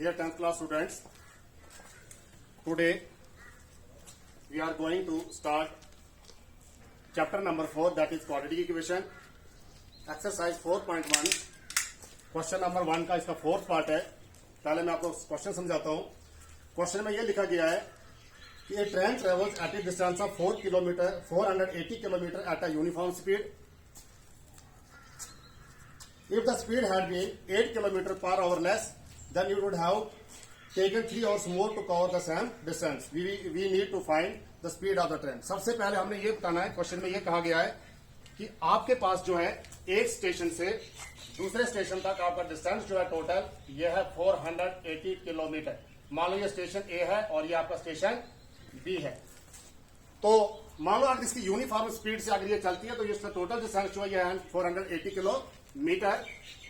Dear 10th class students, today we are going to start chapter number 4, that is quadratic equation, exercise 4.1. Question number 1 का इसका fourth part है. पहले मैं आपको question समझाता हूं. क्वेश्चन में यह लिखा गया है कि a train travels at a distance of 480 kilometre at a uniform speed. If the speed had been 8 km per hour less, then you would have taken 3 hours more to cover the same distance. We need to find the speed of the train. सबसे पहले हमने ये बताना है, question में ये कहा गया है कि आपके पास जो है एक स्टेशन से दूसरे स्टेशन तक आपका डिस्टेंस जो है टोटल ये है 480 किलोमीटर. मान लो ये स्टेशन ए है और ये आपका स्टेशन बी है. तो मान लो अगर इसकी यूनिफॉर्म स्पीड से अगर ये चलती है तो इसका टोटल डिस्टेंस जो है 480 किलोमीटर.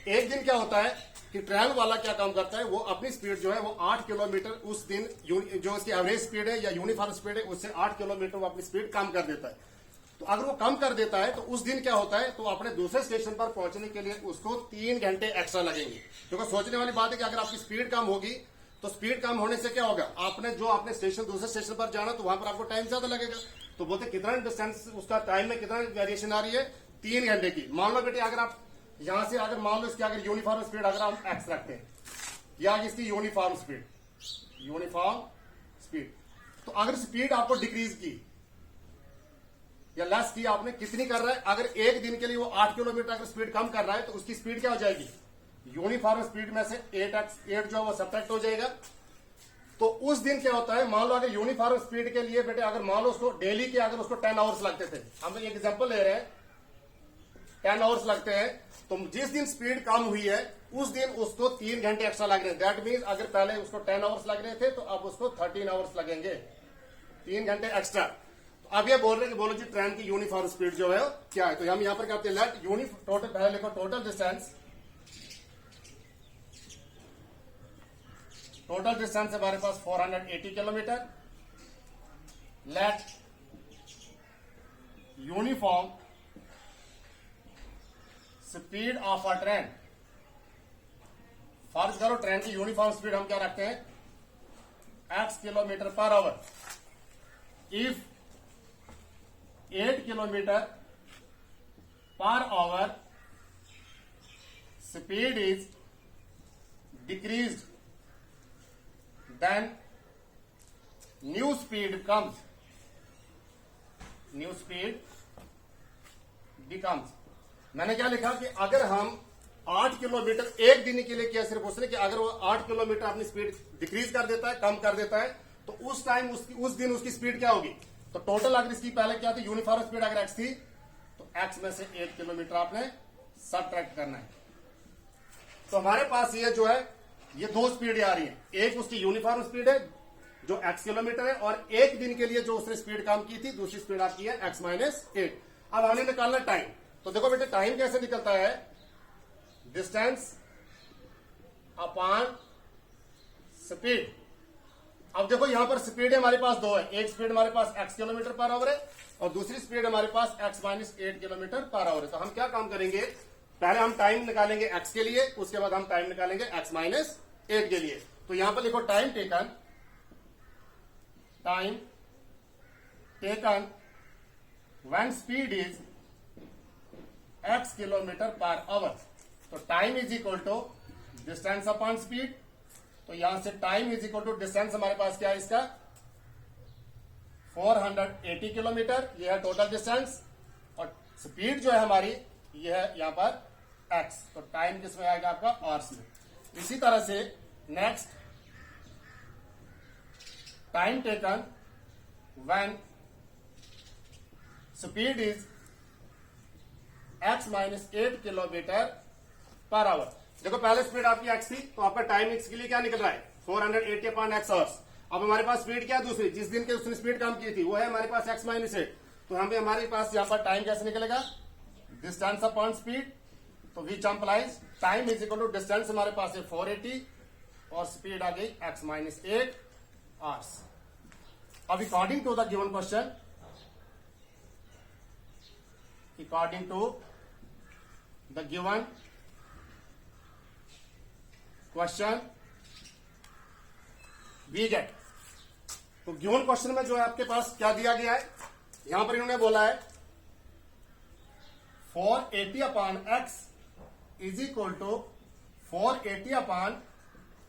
एक दिन क्या होता है कि ट्रेन वाला क्या काम करता है, वो अपनी स्पीड जो है वो 8 किलोमीटर उस दिन जो इसकी एवरेज स्पीड है या यूनिफॉर्म स्पीड है उससे 8 किलोमीटर वो अपनी स्पीड कम कर देता है. तो अगर वो कम कर देता है तो उस दिन क्या होता है, तो अपने दूसरे स्टेशन पर पहुंचने के लिए उसको 3 घंटे एक्स्ट्रा लगेंगे. क्योंकि सोचने वाली बात है कि अगर आपकी स्पीड कम होगी तो स्पीड कम होने से क्या होगा, आपने जो अपने स्टेशन दूसरे स्टेशन पर जाना तो वहां पर आपको टाइम ज्यादा लगेगा. तो बोलते कितना डिस्टेंस उसका टाइम में कितना वेरिएशन आ रही है, 3 घंटे की. मान लो बेटे अगर आप यहां से अगर मान लो इसकी अगर यूनिफॉर्म स्पीड अगर हम एक्स रखते हैं या इसकी यूनिफॉर्म स्पीड तो अगर स्पीड आपको डिक्रीज की या लेस की आपने कितनी कर रहा है, अगर एक दिन के लिए वो 8 किलोमीटर अगर स्पीड कम कर रहा है तो उसकी स्पीड क्या हो जाएगी, यूनिफॉर्म स्पीड में से 8 जो है वो सब्ट्रैक्ट हो जाएगा. तो उस दिन क्या होता है, मान लो अगर यूनिफॉर्म स्पीड के लिए बेटे अगर मान लो उसको डेली के अगर उसको 10 आवर्स लगते थे, हम एक एग्जांपल ले रहे हैं 10 आवर्स लगते हैं, तो जिस दिन स्पीड कम हुई है उस दिन उसको 3 घंटे एक्स्ट्रा लग रहे हैं. दैट मीन्स अगर पहले उसको 10 आवर्स लग रहे थे तो अब उसको 13 आवर्स लगेंगे, 3 घंटे एक्स्ट्रा. तो अब ये बोल रहे हैं कि बोलो जी ट्रेन की यूनिफॉर्म स्पीड जो है क्या है. तो हम यहां पर क्या करते हैं, लेट टोटल पहले लिखो टोटल डिस्टेंस हमारे पास 480 kilometre. Let uniform speed of a train. फर्ज करो ट्रेन की यूनिफॉर्म स्पीड हम क्या रखते हैं, x kilometre per hour. If 8 kilometre per hour speed is decreased, then new speed becomes. मैंने क्या लिखा कि अगर हम 8 किलोमीटर एक दिन के लिए क्या सिर्फ उसने कि अगर वो 8 किलोमीटर अपनी स्पीड डिक्रीज कर देता है, कम कर देता है, तो उस टाइम उस दिन उसकी स्पीड क्या होगी. तो टोटल अगर इसकी पहले क्या थी, यूनिफॉर्म स्पीड अगर x थी तो x में से 8 किलोमीटर आपने सबट्रैक्ट करना है. तो हमारे पास ये जो है ये 2 स्पीड आ रही है. एक उसकी यूनिफॉर्म स्पीड है जो x किलोमीटर है और एक दिन के लिए जो उसने स्पीड कम की थी दूसरी स्पीड आपकी है x-8. अब हमने निकालना टाइम. तो देखो बेटे टाइम कैसे निकलता है, डिस्टेंस अपॉन स्पीड. अब देखो यहां पर स्पीड हमारे पास 2 है. एक स्पीड हमारे पास x किलोमीटर पर आवर है और दूसरी स्पीड हमारे पास x-8 किलोमीटर पर आवर है. तो हम क्या काम करेंगे, पहले हम टाइम निकालेंगे x के लिए, उसके बाद हम टाइम निकालेंगे x-8 के लिए. तो यहां पर लिखो time taken when speed is x kilometre per hour. तो time is equal to distance upon speed. तो यहां से time is equal to distance हमारे पास क्या है इसका 480 किलोमीटर, यह है टोटल डिस्टेंस, और स्पीड जो है हमारी यह है यहां पर x. तो टाइम किसमें आएगा आपका आवर्स में. इसी तरह से next time taken when speed is x-8 kilometre per our. देखो पहले स्पीड आपकी x थी तो आपका टाइम x के लिए क्या निकल रहा है 480 अपॉन x आवर्स. अब हमारे पास स्पीड क्या है दूसरी, जिस दिन के उसने स्पीड कम की थी वो है हमारे पास x-8. तो हमारे पास यहां पर टाइम कैसे निकलेगा, डिस्टेंस अपॉन स्पीड. तो which implies time is equal to distance हमारे पास है 480 और स्पीड आ गई x-8 आवर्स. अब according to the given question, according to the given question, we get. तो गिवन क्वेश्चन में जो है आपके पास क्या दिया गया है, यहां पर इन्होंने बोला है 480 upon x is equal to 480 upon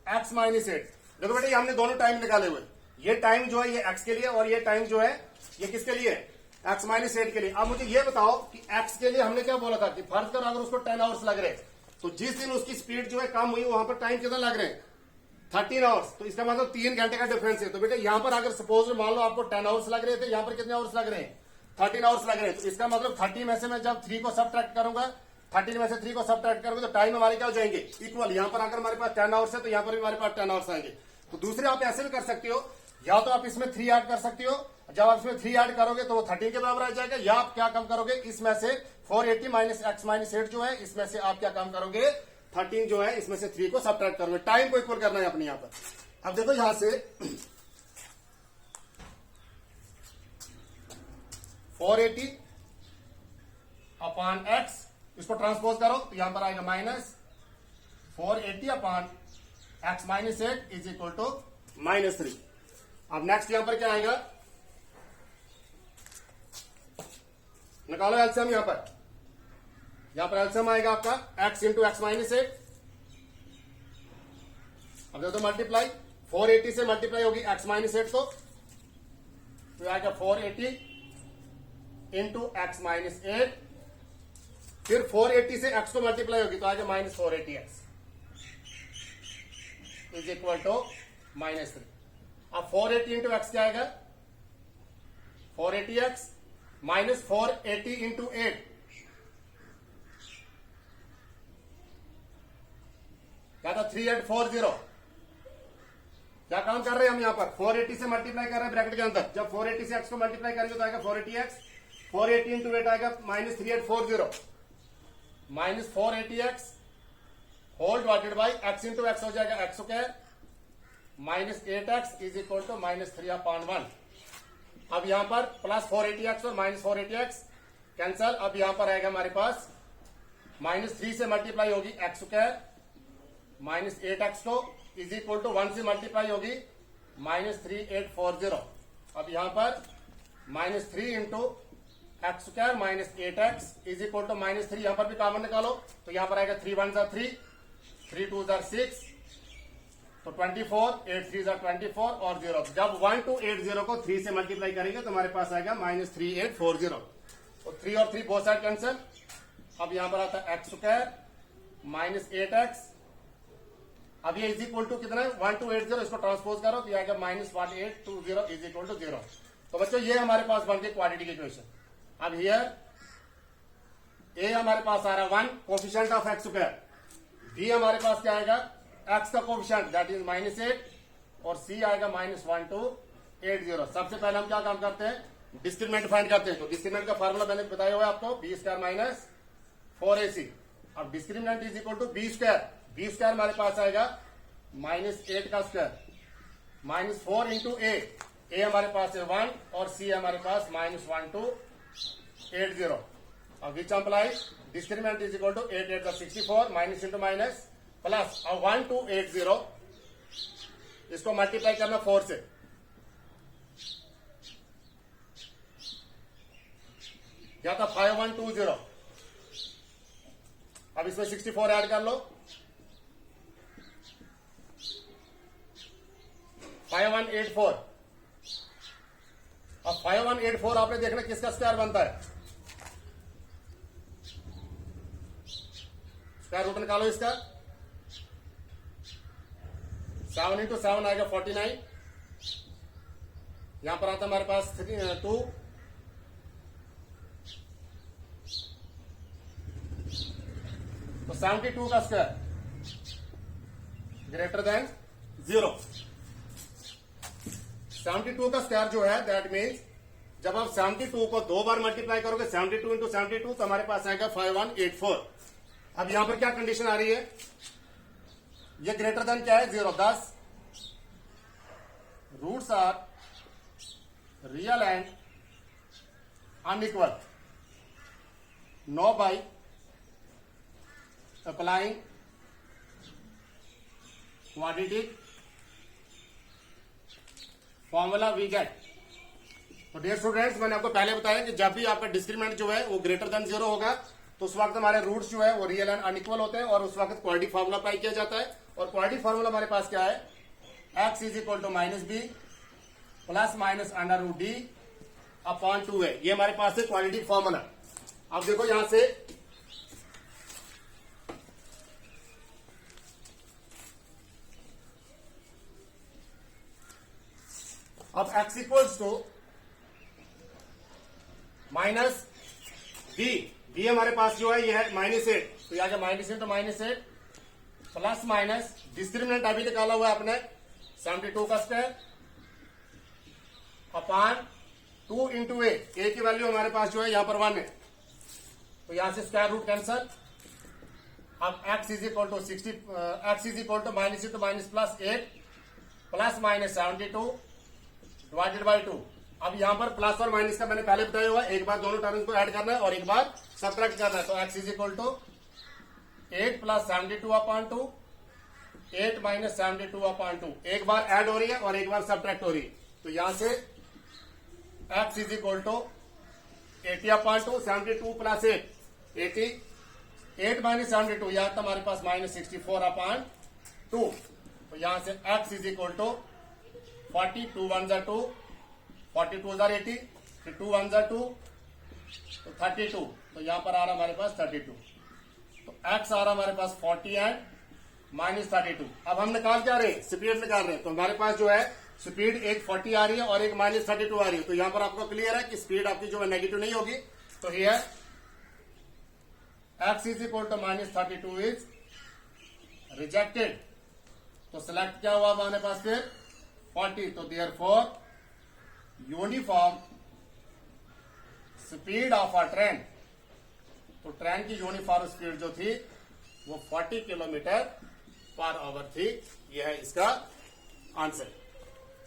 x minus 8। देखो बेटा, ये हमने दोनों टाइम निकाले हुए, ये टाइम जो है ये एक्स के लिए और ये टाइम जो है ये किसके लिए, एक्स माइनस 8 के लिए। अब मुझे ये बताओ कि एक्स के लिए हमने क्या बोला था कि फर्ज करो अगर उसको 10 आवर्स लग रहे, तो जिस दिन उसकी स्पीड जो है कम हुई वहां पर टाइम कितना लग रहे हैं, 13 आवर्स। तो इसका मतलब 3 घंटे का डिफरेंस है। तो बेटा यहां पर अगर सपोज मान लो आपको 10 आवर्स लग रहे थे, यहां पर कितने आवर्स लग रहे हैं, 13 आवर्स लग रहे हैं। तो इसका मतलब 30 में से मैं जब 3 को सबट्रैक्ट करूंगा, 13 में से 3 को सबट्रैक्ट करूंगा तो टाइम हमारे क्या हो जाएंगे, इक्वल। यहां पर अगर हमारे पास 10 आवर्स है तो यहां पर भी हमारे पास 10 आवर्स आएंगे। तो दूसरे आप ऐसे भी कर सकते हो, या तो आप इसमें 3 ऐड कर सकते हो, जब आप इसमें 3 ऐड करोगे तो वो 13 के बराबर आ जाएगा, या आप क्या कम करोगे, इसमें से 480 माइनस एक्स माइनस 8 जो है इसमें से आप क्या कम करोगे, 13 जो है इसमें से 3 को सबट्रैक्ट करोगे। टाइम को इक्वल करना है अपने यहां पर। अब देखो यहां से 480 अपॉन एक्स, इसको ट्रांसपोज करो तो यहां पर आएगा minus 480 upon x minus 8 is equal to -3। अब नेक्स्ट यहां पर क्या आएगा, निकालो एलसीएम। यहां पर एलसीएम आएगा आपका x इंटू एक्स माइनस 8। अब देखो मल्टीप्लाई 480 से मल्टीप्लाई होगी एक्स माइनस 8 तो आएगा 480 इंटू एक्स माइनस 8, फिर 480 से x को मल्टीप्लाई होगी तो आएगा minus 480x is equal to -3। अब 480 इंटू एक्स क्या आएगा, 480x माइनस 480 इंटू 8 क्या था, 3840। क्या काम कर रहे हैं हम यहां पर, 480 से मल्टीप्लाई कर रहे हैं ब्रैकेट के अंदर। जब 480 से x को मल्टीप्लाई करेंगे तो आएगा 480x, 480 इंटू 8 आएगा minus 3840, minus 480x whole divided by x into x हो जाएगा x square minus 8x is equal to -3/1। अब यहां पर प्लस 480x और माइनस 480x कैंसल। अब यहां पर आएगा हमारे पास -3 से मल्टीप्लाई होगी एक्स स्क्वायर माइनस 8x को इज इक्वल टू 1 से मल्टीप्लाई होगी -3840। अब यहां पर -3 into x square minus 8x is equal to -3, यहां पर भी कॉमन निकालो तो यहां पर आएगा 3 1 3, 3 2 6, तो 24, 8 3 24 और 0। जब 1 to 80 को 3 से मल्टीप्लाई करेंगे तो हमारे पास आएगा -3840। तो 3 और 3 बोथ साइड कैंसिल। अब यहां पर आता है एक्स स्क्वायर माइनस 8x। अब ये इज इक्वल टू कितना है, 1 to 80, इसको ट्रांसपोज करो तो आएगा -1820 इज इक्वल टू 0। तो बच्चों ये हमारे पास बन गई क्वाड्रेटिक इक्वेशन। अब हियर ए हमारे पास आ रहा है 1 coefficient of x square, b हमारे पास क्या आएगा एक्स का कोफिशिएंट दैट इज -8 और सी आएगा -1 to 80। सबसे पहले हम क्या काम करते हैं, डिस्क्रिमिनेंट फाइंड करते हैं। तो डिस्क्रिमिनेंट का फार्मूला मैंने बताया हुआ है आपको, बी स्क्वायर माइनस 4ac। अब discriminant is equal to b square, b square हमारे पास आएगा -8 का स्क्वायर -4 इंटू ए हमारे पास है 1 और सी हमारे पास -1 to 80। अब which implies discriminant is equal to 8 8 64 minus into minus plus 1 to 80, इसको मल्टीप्लाई करना 4 से, क्या था 5120। अब इसमें 64 ऐड कर लो, 5184। अब 5184 आपने देखना किसका स्क्वायर बनता है, स्क्वायर रूट निकालो इसका। 7 इंटू 7 आएगा 49, यहां पर आता है हमारे पास 2, तो 72 का स्क्वायर ग्रेटर देन 0। 72 का स्क्वायर जो है दैट मीन्स जब आप 72 को 2 बार मल्टीप्लाई करोगे 72 इंटू 72 तो हमारे पास आएगा 5184। अब यहां पर क्या कंडीशन आ रही है, ये ग्रेटर देन क्या है 0। 10 roots are real and unequal, now by applying quadratic formula we get. तो डियर स्टूडेंट्स, मैंने आपको पहले बताया कि जब भी आपका डिस्क्रिमिनेंट जो है वो ग्रेटर देन 0 होगा तो उस वक्त हमारे रूट्स जो है वो रियल एंड अनइक्वल होते हैं और उस वक्त क्वाड्रेटिक फार्मूला अप्लाई किया जाता है। और क्वाड्रेटिक फार्मूला हमारे पास क्या है, x is equal to -b plus minus √d upon 2 है। ये हमारे पास है क्वाड्रेटिक फार्मूला। अब देखो यहां से अब x इक्वल्स टू -b हमारे पास जो है ये है -8, तो यहाँ -8 तो -8 प्लस माइनस डिस्क्रिमिनेंट अभी निकाला हुआ है आपने 72 का स्क्वायर अपॉन 2 इंटू a की वैल्यू हमारे पास जो है यहाँ पर 1 है, तो यहां से स्क्वायर रूट कैंसल। अब x इज इक्वल टू -6 तो minus plus 8 plus minus 72 divided by 2। अब यहां पर प्लस और माइनस का मैंने पहले बताया हुआ, एक बार दोनों टर्म्स को ऐड करना है और एक बार सब्ट्रैक्ट करना है। तो x is equal to 8 plus 72 upon 2 8 minus 72 upon 2, एक बार ऐड हो रही है और एक बार सब्ट्रैक्ट हो रही है। तो यहां से x is equal to 80 upon 2 72 plus 8 80 8 minus 72 यहां तक हमारे पास -64 अपॉन 2। तो यहां से x इज इक्वल टू 40 2 1 2 42 80 फिर 2 1 2 तो 32, तो यहां पर आ रहा हमारे पास 32। तो x आ रहा हमारे पास 40 एंड -32। अब हम निकाल क्या रहे हैं, स्पीड निकाल रहे हैं। तो हमारे पास जो है स्पीड एक 40 आ रही है और एक -32 आ रही है। तो यहां पर आपको क्लियर है कि स्पीड आपकी जो है नेगेटिव नहीं होगी। तो here x is equal to -32 is rejected. तो सिलेक्ट क्या हुआ हमारे पास फिर 40। तो therefore uniform speed of a train, तो ट्रेन की यूनिफॉर्म स्पीड जो थी वो 40 किलोमीटर पर आवर थी। यह है इसका आंसर।